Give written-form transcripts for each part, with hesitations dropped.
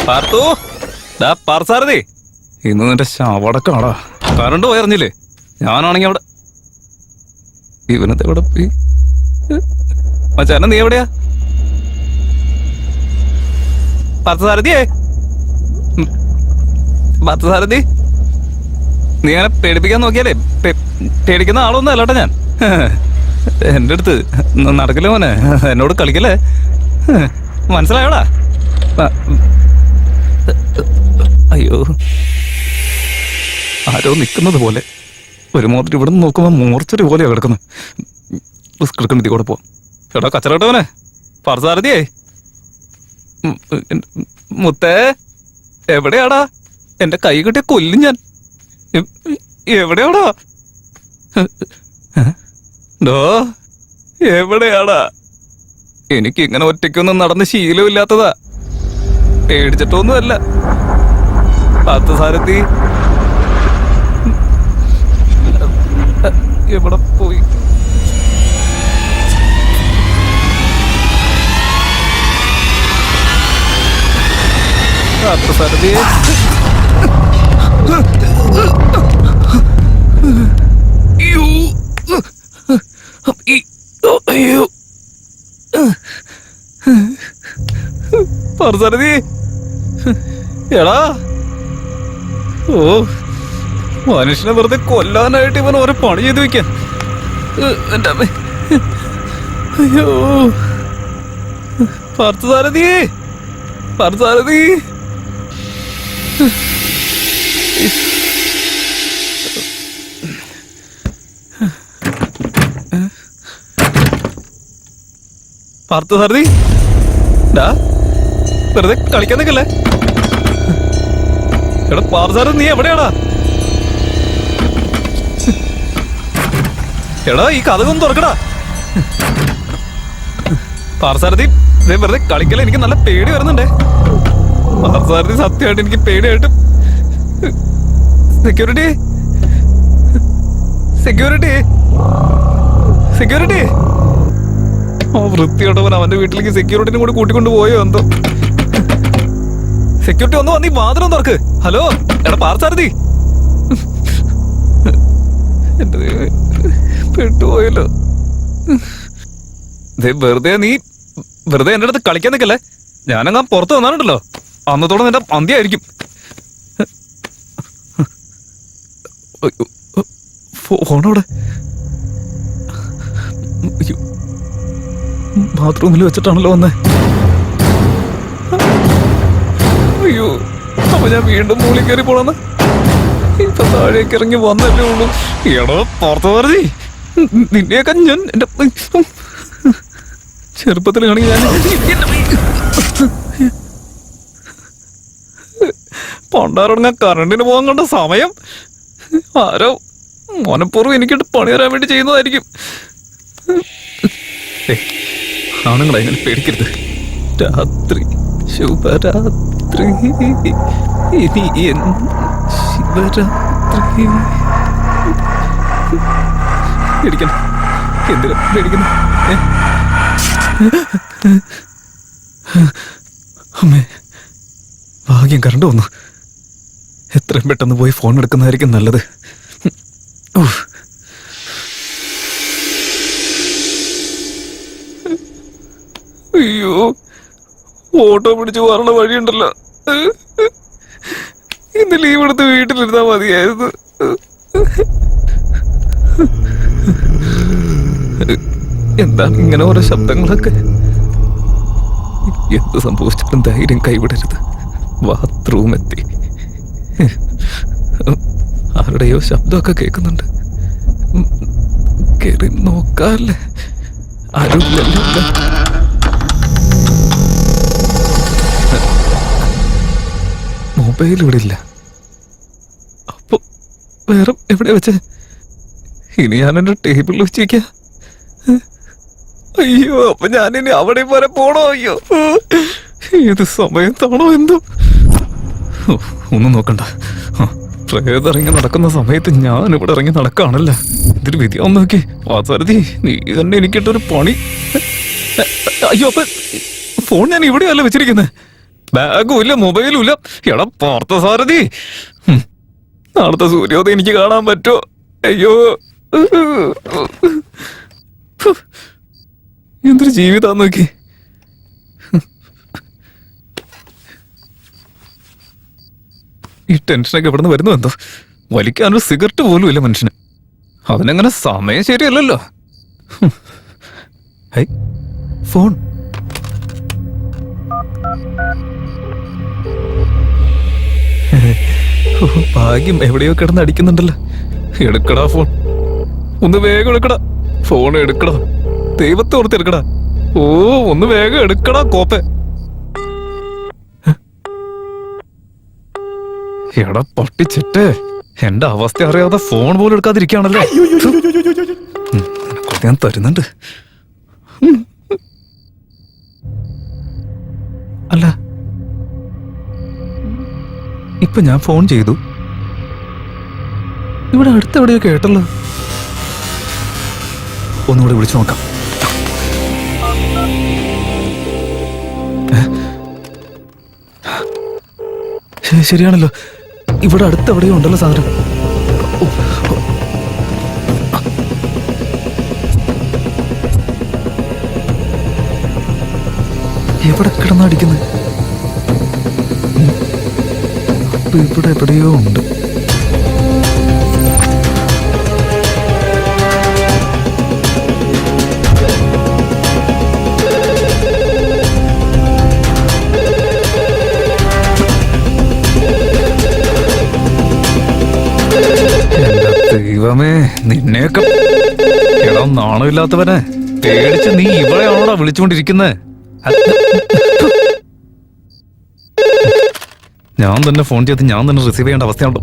പാർത്തു, ഡാ പാർസാരതി, ഇന്ന് നിന്റെ ശവടക്കാടാ. കറണ്ട് പോയറിഞ്ഞില്ലേ? ഞാനാണെങ്കി അവിടെ. ഇവനത്തെ എവിടെ പോയി? മച്ചാന നീ എവിടെയാ? പാർത്ഥസാരഥിയേ, പാർത്ഥസാരഥി, നീ അങ്ങനെ പേടിപ്പിക്കാൻ നോക്കിയാലേ പേടിക്കുന്ന ആളൊന്നും അല്ലാട്ടെ ഞാൻ. എന്റെ അടുത്ത് നടക്കില്ല മോനെ, എന്നോട് കളിക്കല്ലേ, മനസ്സിലായോടാ? അയ്യോ, ആരോ നിൽക്കുന്നത് പോലെ ഒരു മോത്തിട്ട് ഇവിടെ നിന്ന് നോക്കുമ്പോ മൂർച്ചൊരു പോലെയാ കിടക്കുന്നത്. റിസ്ക് എടുക്കണ്ടി കൂടെ പോവാം. എടാ കച്ചറട്ടവനെ, പാർസാരഥിയേ, മുത്തേ എവിടെയാടാ? എന്റെ കൈ കിട്ടിയ കൊല്ലും ഞാൻ. എവിടെയാടാ? ഡോ എവിടെയാടാ? എനിക്ക് ഇങ്ങനെ ഒറ്റയ്ക്കൊന്നും നടന്ന് ശീലമില്ലാത്തതാ. പേടിച്ചിട്ടൊന്നുമല്ല. പാർത്ഥസാരഥി എവിടെ പോയി? പാർത്ഥസാരഥി, പാർത്ഥസാരഥി, എടാ, ഓ മനുഷ്യനെ വെറുതെ കൊല്ലാനായിട്ട് ഇവൻ ഓരോ പണി ചെയ്ത് വെക്കാൻ. എന്റെ അമ്മ, അയ്യോ, പാർത്ഥസാരഥി, പാർത്ഥസാരഥി, പാർത്ഥസാരഥി, ഡാ വെറുതെ കളിക്കാൻ നിൽക്കല്ലേ. എടാ പാർത്ഥസാരഥി, നീ എവിടെയാടാ? എടാ ഈ കഥകൊന്ന് തുറക്കടാ. പാർത്ഥസാരഥി വെറുതെ കളിക്കല, എനിക്ക് നല്ല പേടി വരുന്നുണ്ടേ. പാർത്ഥസാരഥി സത്യമായിട്ട് എനിക്ക് പേടിയായിട്ട്. Security, security, security. ആ വൃത്തിയോട്ടവൻ അവന്റെ വീട്ടിലേക്ക് സെക്യൂരിറ്റിനും കൂടി കൂട്ടിക്കൊണ്ട് പോയോ എന്തോ. സെക്യൂരിറ്റി ഒന്ന് വന്നീ വാതിലൊന്ന് തുറക്ക്. ഹലോ, എടാ പാർത്ഥസാരഥി, എന്റെ പെട്ടുപോയല്ലോ. വെറുതെ നീ വെറുതെ എന്റെ അടുത്ത് കളിക്കാൻ നിൽക്കല്ലേ. ഞാനങ്ങാൻ പുറത്ത് വന്നാലുണ്ടല്ലോ, അന്നത്തോടെ നിന്റെ അന്ത്യായിരിക്കും. ഫോണോടെ ബാത്റൂമിൽ വെച്ചിട്ടാണല്ലോ വന്നേ. അയ്യോ, അപ്പൊ ഞാൻ വീണ്ടും മൂളി കയറി പോണെന്ന്. ഇപ്പൊ താഴേക്ക് ഇറങ്ങി വന്നല്ലേ ഉള്ളൂ. എടോ പാർത്ഥസാരഥി, നിന്നെയൊക്കെ ഞാൻ എന്റെ ചെറുപ്പത്തിലാണെങ്കിൽ ഞാൻ പണ്ടാറടങ്ങാൻ കറണ്ടിന് പോകാൻ കണ്ട സമയം ആരോ മനഃപൂർവ്വം എനിക്കിട്ട് പണി തരാൻ വേണ്ടി ചെയ്യുന്നതായിരിക്കും. ആണുങ്ങളെ ഇങ്ങനെ പേടിക്കരുത്. രാത്രി ശുഭരാത്രി, ഇനി ശിവരാത്രി. പേടിക്കണം, എന്തിനാ പേടിക്കണം? അമ്മേ, ഭാഗ്യം കറണ്ട് വന്നു. എത്രയും പെട്ടെന്ന് പോയി ഫോൺ എടുക്കുന്നതായിരിക്കും നല്ലത്. അയ്യോ, ഓട്ടോ പിടിച്ച് വരണ വഴിയുണ്ടല്ലോ. ഇന്ന് ലീവ് എടുത്ത് വീട്ടിലിരുന്നാ മതിയായിരുന്നു. എന്താണ് ഇങ്ങനെ ഓരോ ശബ്ദങ്ങളൊക്കെ? എന്ത് സംഭവിച്ചിട്ടും ധൈര്യം കൈവിടരുത്. ബാത്റൂം എത്തി. ആരുടെയോ ശബ്ദമൊക്കെ കേൾക്കുന്നുണ്ട്. കേറി നോക്കാല്ലേ, ആരുമില്ലല്ലോ. മൊബൈൽ ഇവിടെ ഇല്ല. അപ്പൊ വേറെ എവിടെ വെച്ച്? ഇനി ഞാൻ എന്റെ ടേബിളിൽ വെച്ചിരിക്ക. അയ്യോ, അപ്പൊ ഞാനിനി അവിടെ വരെ പോണോ? അയ്യോ, ഏത് സമയത്താണോ എന്തോ. ഒന്നും നോക്കണ്ട. പ്രേതം ഇറങ്ങി നടക്കുന്ന സമയത്ത് ഞാൻ ഇവിടെ ഇറങ്ങി നടക്കാണല്ല. ഇതൊരു വിധിയാവും നോക്കി. പാർത്ഥസാരഥി, നീ തന്നെ എനിക്കിട്ടൊരു പണി. അയ്യോ, അപ്പൊ ഫോൺ ഞാൻ ഇവിടെയല്ല വെച്ചിരിക്കുന്നത്. ബാഗും ഇല്ല, മൊബൈലും ഇല്ല. എടാ പാർത്ഥ സാരഥി, നാളത്തെ സൂര്യോദയം എനിക്ക് കാണാൻ പറ്റുമോ? അയ്യോ, എന്തൊരു ജീവിതാന്ന് നോക്കി. ഈ ടെൻഷനൊക്കെ എവിടെ നിന്ന് വരുന്നു എന്തോ. വലിക്കാനൊരു സിഗരറ്റ് പോലും ഇല്ല മനുഷ്യന്. അവനങ്ങനെ സമയം ശരിയല്ലല്ലോ. ഫോൺ. ഭാഗ്യം, എവിടെയോ കിടന്ന് അടിക്കുന്നുണ്ടല്ലോ. എടുക്കടാ ഫോൺ, ഒന്ന് വേഗം എടുക്കടാ. ഫോൺ എടുക്കടാ, ദൈവത്തെ ഓർത്ത് എടുക്കടാ. ഓ, ഒന്ന് വേഗം എടുക്കടാ കോപ്പെ. എടാ പൊട്ടിച്ചിട്ട് എന്റെ അവസ്ഥ അറിയാതെ ഫോൺ പോലും എടുക്കാതിരിക്കുകയാണല്ലോ. ഞാൻ തരുന്നുണ്ട്. അല്ല, ഇപ്പൊ ഞാൻ ഫോൺ ചെയ്തു, ഇവിടെ അടുത്തെവിടെയോ കേട്ടല്ലോ. ഒന്നുകൂടെ വിളിച്ചു നോക്കാം. ശരിയാണല്ലോ, ഇവിടെ അടുത്തെവിടെയോ ഉണ്ടല്ലോ സാധനം. എവിടെ കിടന്നടിക്കുന്നത്? അപ്പൊ ഇവിടെ എവിടെയോ ഉണ്ട്. ദൈവമേ, നിന്നെയൊക്കെ. എടാ നാണമില്ലാത്തവനെ, പേടിച്ച് നീ ഇവളെയാണോടാ വിളിച്ചുകൊണ്ടിരിക്കുന്നത്? ഞാൻ തന്നെ ഫോൺ ചെയ്ത് ഞാൻ തന്നെ റിസീവ് ചെയ്യേണ്ട അവസ്ഥയുണ്ടോ?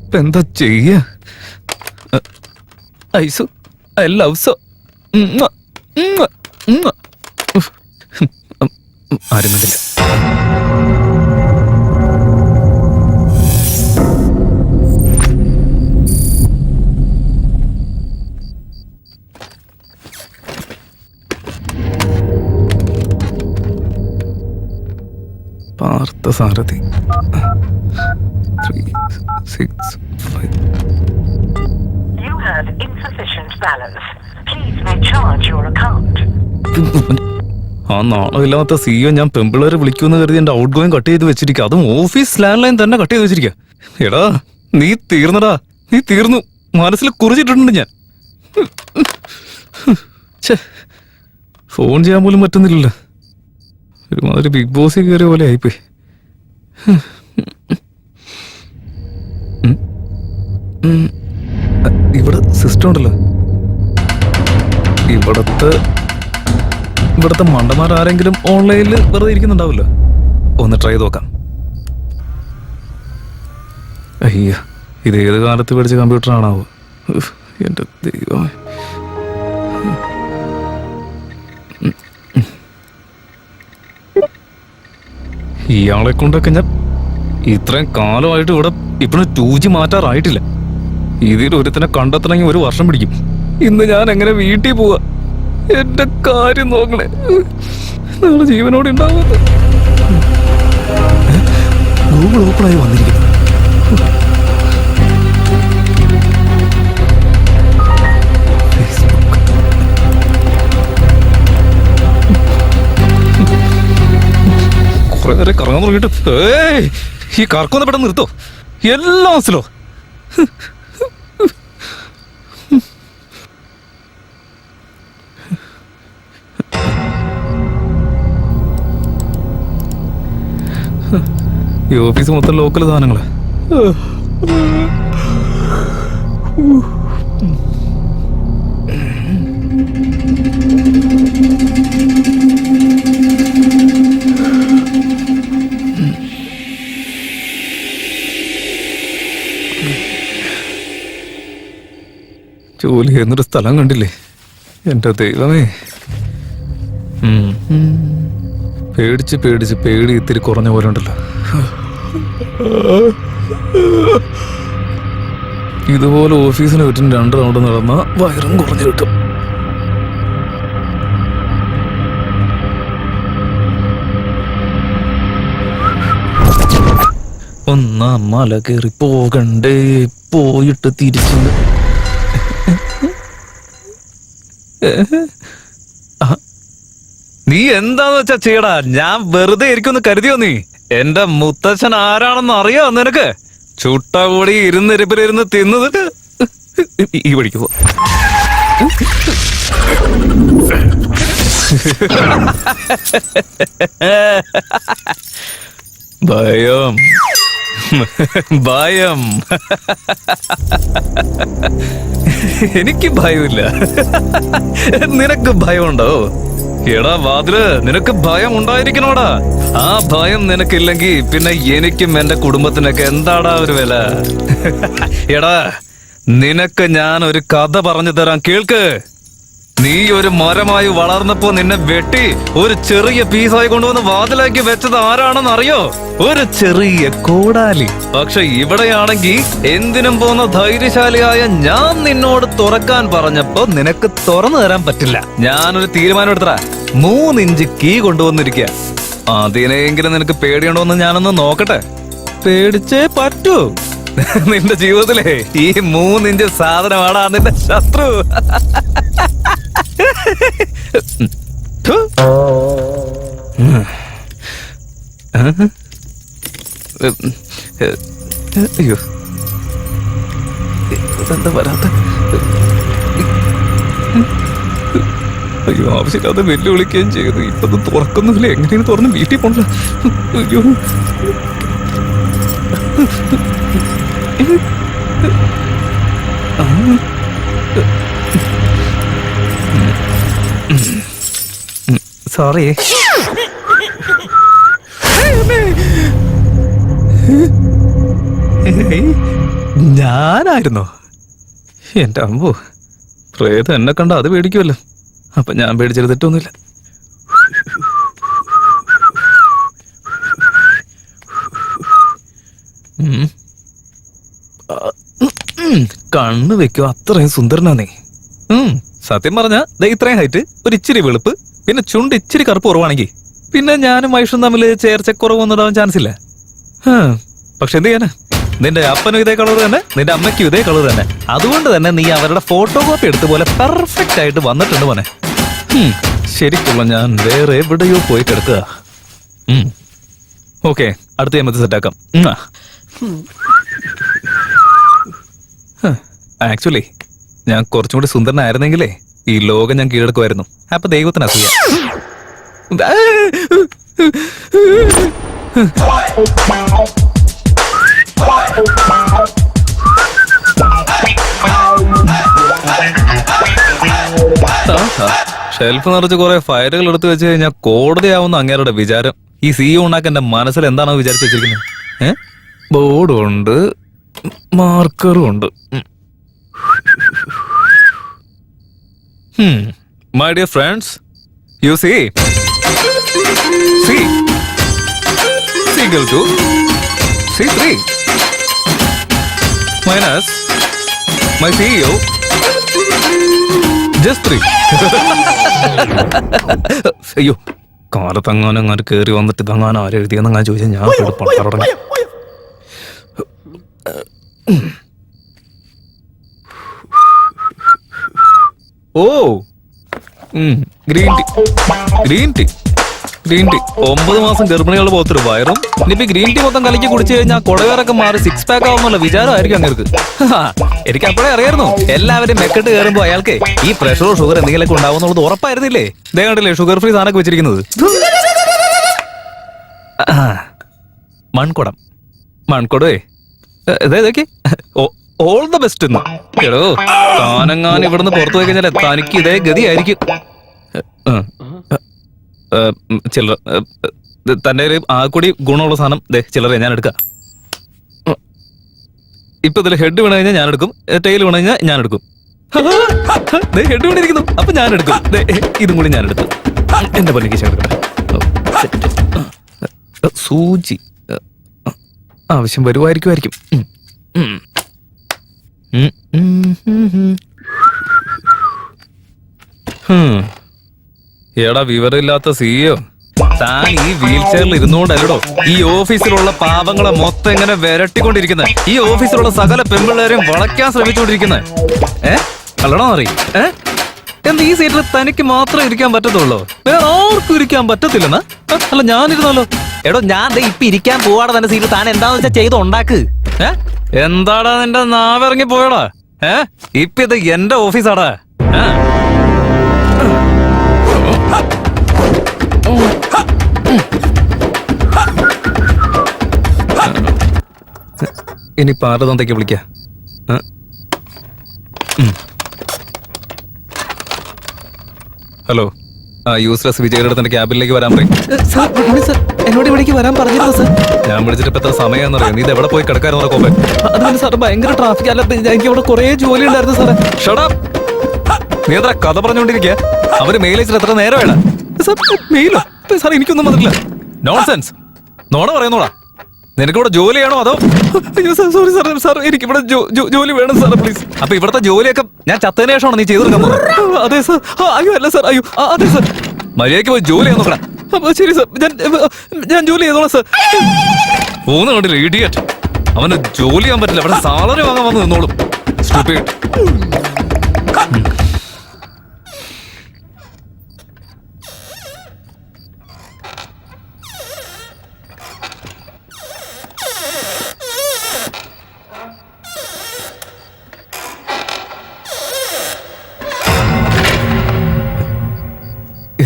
ഇപ്പൊ എന്താ ചെയ്യ? ഐസു, ഐ ലവ് സോ. ആരും കണ്ടില്ല. പാർത്ഥ സാരഥി 365. You have insufficient balance. Please recharge your account. ആ നാണമില്ലാത്ത സിഇഒ ഞാൻ പെമ്പിളേരെ വിളിക്കുമെന്ന് കരുതി എന്റെ ഔട്ട് ഗോയിങ് കട്ട് ചെയ്ത് വെച്ചിരിക്കുക. അതും ഓഫീസ് ലാൻഡ് ലൈൻ തന്നെ കട്ട് ചെയ്ത് വെച്ചിരിക്കുക. എടാ നീ തീർന്നടാ, നീ തീർന്നു. മനസ്സിൽ കുറിച്ചിട്ടുണ്ട് ഞാൻ. ഫോൺ ചെയ്യാൻ പോലും പറ്റുന്നില്ലല്ലോ. ഒരുമാതിരി ബിഗ് ബോസിൽ കയറിയ പോലെ ആയിപ്പോയി. ഇവിടെ സിസ്റ്റം ഉണ്ടല്ലോ. ഇവിടത്തെ മണ്ടന്മാരാരെങ്കിലും ഓൺലൈനിൽ വെറുതെ ഇരിക്കുന്നുണ്ടാവില്ലോ. ഒന്ന് ട്രൈ ചെയ്ത് നോക്കാം. അയ്യ, ഇത് ഏത് കാലത്ത് പഠിച്ച കമ്പ്യൂട്ടറാണാവോ? എന്റെ ദൈവമേ. ഇയാളെ കൊണ്ടൊക്കെ ഞാൻ ഇത്രയും കാലമായിട്ട് ഇവിടെ ഇപ്പോഴും 2G മാറ്റാറായിട്ടില്ല. ഇതിൽ ഒരുത്തിനെ കണ്ടെത്തണമെങ്കിൽ 1 വർഷം പിടിക്കും. ഇന്ന് ഞാൻ എങ്ങനെ വീട്ടിൽ പോവാ? എന്റെ കാര്യം നോക്കണേ. നാളെ ജീവനോടെ ഉണ്ടാവുന്നത്. ഗൂഗിൾ ഓപ്പണായി വന്നിരിക്കുന്നു. കുറെ നേരം കറങ്ങാൻ തുടങ്ങിയിട്ട് ഈ കറക്കൊന്ന് പെട്ടെന്ന് നിർത്തോ. എല്ലാം സ്ലോ. ഈ ഓഫീസ് മൊത്തം ലോക്കൽ സാധനങ്ങള്. ജോലി ചെയ്യുന്നൊരു സ്ഥലം കണ്ടില്ലേ? എന്റെ ദൈവമേ. പേടിച്ച് പേടിച്ച് പേടി ഇത്തിരി കുറഞ്ഞ പോലെ ഉണ്ടല്ലോ. ഇതുപോലെ ഓഫീസിന് ചുറ്റും 2 റൗണ്ട് നടന്ന വയറും കുറഞ്ഞു കിട്ടും. ഒന്നാ മല കയറി പോകണ്ടേ, പോയിട്ട് തിരിച്ചു. നീ എന്താന്ന് വെച്ചാ ചെയ്യടാ, ഞാൻ വെറുതെ ഇരിക്കുമെന്ന് കരുതിയോ നീ? എന്റെ മുത്തച്ഛൻ ആരാണെന്ന് അറിയോ നിനക്ക്? ചുട്ട കൂടി ഇരുന്നിരിപ്പിലിരുന്ന് തിന്നത് ഈ വഴിക്ക് പോ. ഭയം ഭയം എനിക്ക് ഭയമില്ല. നിനക്ക് ഭയമുണ്ടോ? എടാ വാതില്, നിനക്ക് ഭയം ഉണ്ടായിരിക്കണോടാ. ആ ഭയം നിനക്കില്ലെങ്കിൽ പിന്നെ എനിക്കും എന്റെ കുടുംബത്തിനൊക്കെ എന്താടാ ഒരു വില? എടാ, നിനക്ക് ഞാൻ ഒരു കഥ പറഞ്ഞു തരാം, കേൾക്ക്. നീ ഒരു മരമായി വളർന്നപ്പോ നിന്നെ വെട്ടി ഒരു ചെറിയ പീസായി കൊണ്ടുവന്ന് വാതിലാക്കി വെച്ചത് ആരാണെന്ന് അറിയോ? ഒരു ചെറിയ കോടാലി. പക്ഷെ ഇവിടെയാണെങ്കിൽ എന്തിനും പോന്ന ധൈര്യശാലിയായ ഞാൻ നിന്നോട് തുറക്കാൻ പറഞ്ഞപ്പോ നിനക്ക് തുറന്നു തരാൻ പറ്റില്ല. ഞാനൊരു തീരുമാനം എടുത്തടാ. 3 ഇഞ്ച് കീ കൊണ്ടുവന്നിരിക്കുക. അതിനെങ്കിലും നിനക്ക് പേടിയുണ്ടോ എന്ന് ഞാനൊന്ന് നോക്കട്ടെ. പേടിച്ചേ പറ്റൂ. നിന്റെ ജീവിതത്തിലെ ഈ 3 ഇഞ്ച് സാധനമാടാ നിന്റെ ശത്രു. അയ്യോ, ഇതെന്താ വരാത്ത? അയ്യോ, ആവശ്യമില്ലാതെ വെല്ലുവിളിക്കുകയും ചെയ്തു. ഇപ്പൊ തുറക്കുന്നില്ല. എങ്ങനെയാണ് തുറന്ന് വീട്ടിൽ പോണ്ട? അയ്യോ, സോറി. ഞാനായിരുന്നോ? എന്റെ അമ്മോ, പ്രേതം എന്നെ കണ്ട അത് പേടിക്കുമല്ലോ. അപ്പൊ ഞാൻ പേടിച്ചത് തെറ്റൊന്നുമില്ല. കണ്ണ് വെക്കോ, അത്രയും സുന്ദരനാ നീ. സത്യം പറഞ്ഞ ഇത്രയും ഹൈറ്റ്, ഒരു ഇച്ചിരി വെളുപ്പ്, പിന്നെ ചുണ്ട് ഇച്ചിരി കറുപ്പ് കുറവാണെങ്കിൽ പിന്നെ ഞാനും വൈഷും തമ്മിൽ ചേർച്ചക്കുറവൊന്നും ഉണ്ടാവാൻ ചാൻസ് ഇല്ല. പക്ഷെ എന്ത് ചെയ്യാനാ, നിന്റെ അപ്പനും ഇതേ കളർ തന്നെ, നിന്റെ അമ്മയ്ക്കും ഇതേ കളർ തന്നെ. അതുകൊണ്ട് തന്നെ നീ അവരുടെ ഫോട്ടോകോപ്പി എടുത്ത പോലെ പെർഫെക്റ്റ് ആയിട്ട് വന്നിട്ടുണ്ട് മോനെ. ശരിക്കുള്ള ഞാൻ വേറെ എവിടെയോ പോയി കിടക്കുക. ഓക്കെ, അടുത്ത എമ്മത്ത് സെറ്റാക്കാം. ആക്ച്വലി ഞാൻ കുറച്ചും കൂടി സുന്ദരനായിരുന്നെങ്കിലേ ഈ ലോകം ഞാൻ കീഴടക്കുമായിരുന്നു. അപ്പൊ ദൈവത്തിന് അസൂയ. ഷെൽഫ് നിറച്ച് കുറെ ഫയലുകൾ എടുത്തു വെച്ച് കഴിഞ്ഞാൽ കോടതിയാവുന്ന അങ്ങേരുടെ വിചാരം. ഈ CEO ഉണ്ടാക്കാൻ എന്റെ മനസ്സിൽ എന്താണോ വിചാരിച്ചു വെച്ചിരിക്കുന്നത്? ബോർഡും ഉണ്ട്, മാർക്കറും ഉണ്ട്. My dear friends, you see equal to C3 minus my CEO just 3. അയ്യോ, കാലത്തങ്ങാനും അങ്ങനെ കയറി വന്നിട്ട് തങ്ങാനും ആരെഴുതിയെന്നങ്ങാൻ ചോദിച്ചാൽ ഞാൻ തുടങ്ങി. ഓ, ഗ്രീൻ ടീ 9 മാസം ഗർഭിണികളുടെ പോത്തൊരു വയറും. ഇനിയിപ്പോ ഗ്രീൻ ടീ മൊത്തം കലക്കി കുടിച്ചു കഴിഞ്ഞാൽ കൊടവേറൊക്കെ മാറി 6 പാക്ക് ആവുന്നുള്ള വിചാരമായിരിക്കും അങ്ങേർക്ക്. എനിക്ക് അപ്പോഴേ അറിയായിരുന്നു എല്ലാവരും മെക്കെട്ട് കയറുമ്പോ അയാൾക്ക് ഈ പ്രഷറോ ഷുഗർ എന്തെങ്കിലുമൊക്കെ ഉണ്ടാവുന്നുള്ളത് ഉറപ്പായിരുന്നില്ലേ? ദേ കണ്ടില്ലേ ഷുഗർ ഫ്രീ സാധനമൊക്കെ വെച്ചിരിക്കുന്നത്. മൺകുടേ ഇതേതൊക്കെ ഓൾ ദ ബെസ്റ്റ്. എടോ, താനെങ്ങാൻ ഇവിടുന്ന് പുറത്തു പോയി കഴിഞ്ഞാൽ തനിക്ക് ഇതേ ഗതിയായിരിക്കും. ചില്ലറ തന്റെ ഒരു ആകൂടി ഗുണമുള്ള സാധനം ചില്ലറ ഞാൻ എടുക്കാം. ഇപ്പൊ ഇതിൽ ഹെഡ് വീണ് കഴിഞ്ഞാൽ ഞാൻ എടുക്കും, ടെയിൽ വീണ് കഴിഞ്ഞാൽ ഞാൻ എടുക്കും. ഹെഡ് വീണിരിക്കുന്നു, അപ്പൊ ഞാൻ എടുക്കും. ഇതും കൂടി ഞാൻ എടുത്തു. എന്റെ പൊന്നിക്ക് എടുക്കട്ടെ. സൂചി ആവശ്യം വരുമായിരിക്കും. എടാ വിവരമില്ലാത്ത CEO, താൻ ഈ വീൽ ചെയറിൽ ഇരുന്നുകൊണ്ടല്ലോ ഈ ഓഫീസിലുള്ള പാവങ്ങളെ മൊത്തം ഇങ്ങനെ വിരട്ടിക്കൊണ്ടിരിക്കുന്നത്. ഈ ഓഫീസിലുള്ള സകല പെമ്പിള്ളേരെയും വളയ്ക്കാൻ ശ്രമിച്ചുകൊണ്ടിരിക്കുന്നത്. അല്ലടോ അറിയും എന്ത് ഈ സീറ്റിൽ തനിക്ക് മാത്രമേ ഇരിക്കാൻ പറ്റത്തുള്ളൂ, വേറെ ആർക്കും ഇരിക്കാൻ പറ്റത്തില്ലെന്നാ? അല്ല ഞാനിരുന്നല്ലോ. എടോ ഞാൻ ഇപ്പൊ ഇരിക്കാൻ പോവാടെ തന്നെ സീറ്റ് താൻ എന്താന്ന് വെച്ചാൽ ചെയ്ത് ഉണ്ടാക്ക്. എന്താടാ നിന്റെ നാവിറങ്ങി പോയടാ? ഇപ്പൊ ഇത് എന്റെ ഓഫീസാടാ. ഇനി പാരതന്തയ്ക്ക് വിളിക്ക. ഹലോ, യൂസ്ലെസ് വിജയുടെ അടുത്ത് ക്യാബിനിലേക്ക് വരാൻ പറയും. എന്നോട് ഇവിടേക്ക് വരാൻ പറഞ്ഞിരുന്നു സാർ. ഞാൻ വിളിച്ചിട്ട് ഇപ്പൊ എത്ര സമയമാണെന്നറിയാം. നീ ഇത് എവിടെ പോയി കിടക്കാരെന്ന് കോപ്പൻ? അതുകൊണ്ട് സാർ ഭയങ്കര ട്രാഫിക്. അല്ല എനിക്ക് ഇവിടെ കുറെ ജോലി ഉണ്ടായിരുന്നു സാറേ. ഷടാ, നീ എത്ര കഥ പറഞ്ഞുകൊണ്ടിരിക്കുക? അവര് മെയിൽ അയച്ചിട്ട് എത്ര നേരം വേണം? മെയിലോ സാർ എനിക്കൊന്നും വന്നിട്ടില്ല. നോൺസെൻസ്, നോണ പറയുന്നോടാ. നിനക്കിവിടെ ജോലി ചെയ്യണോ അതോ? അയ്യോ സാർ, സോറി സാർ. സാർ എനിക്ക് ഇവിടെ ജോലി വേണം സാർ, പ്ലീസ്. അപ്പൊ ഇവിടുത്തെ ജോലിയൊക്കെ ഞാൻ ചത്തതിന് ശേഷമാണോ നീ ചെയ്തു കൊടുക്കാൻ പോകുന്നത്? അതെ സാർ. അയ്യോ അല്ല സാർ. അയ്യോ അതെ സാർ. മര്യാദയ്ക്ക് പോയി ജോലി ചെയ്യാൻ നോക്കണം. ശരി സാർ, ഞാൻ ജോലി ചെയ്തോളാം സാർ. മൂന്ന് കണ്ടില്ല ഇഡിയറ്റ്. അവന് ജോലി ചെയ്യാൻ പറ്റില്ല, അവിടെ സാലറി വാങ്ങാൻ വന്ന് നിന്നോളും. Stupid.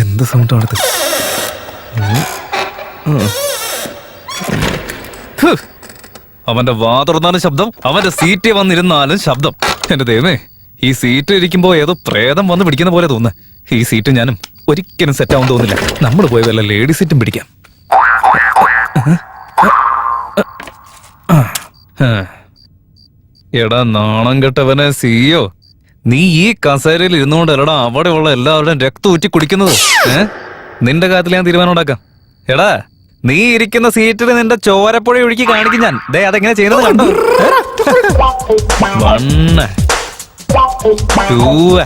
എന്ത് സൗണ്ടാണത്? അവന്റെ വാ തുറന്നാലും ശബ്ദം, അവന്റെ സീറ്റിൽ വന്നിരുന്നാലും ശബ്ദം. എന്റെ ദൈവമേ, ഈ സീറ്റിൽ ഇരിക്കുമ്പോ ഏതോ പ്രേതം വന്ന് പിടിക്കുന്ന പോലെ തോന്നുന്നു. ഈ സീറ്റ് ഞാനും ഒരിക്കലും സെറ്റ് ആവാൻ തോന്നില്ല. നമ്മൾ പോയി വല്ല ലേഡി സീറ്റും പിടിക്കാം. എടാ നാണം കെട്ടവനെ സിയോ, നീ ഈ കസേരയിൽ ഇരുന്നുകൊണ്ടല്ലടാ അവിടെയുള്ള എല്ലാവരുടെയും രക്തം ഊറ്റി കുടിക്കുന്നത്. നിന്റെ കാര്യത്തിൽ ഞാൻ തീരുമാനം ഉണ്ടാക്കാം. എടാ, നീ ഇരിക്കുന്ന സീറ്റിൽ നിന്റെ ചോരപ്പുഴ ഒഴുക്കി കാണിക്കും ഞാൻ. ദേ അതെങ്ങനെ ചെയ്യുന്നത് കണ്ടോ? 1 2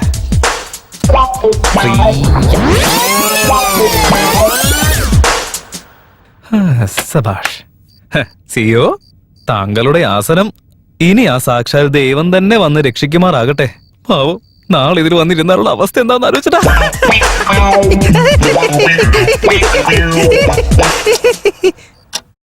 3 സബാഷ്. സിയോ, താങ്കളുടെ ആസനം ഇനി ആ സാക്ഷാൽ ദൈവം തന്നെ വന്ന് രക്ഷിക്കുമാറാകട്ടെ. പാവം, നാളെ ഇതിൽ വന്നിരുന്നാലുള്ള അവസ്ഥ എന്താന്ന് ആലോചിച്ചിട്ടാ.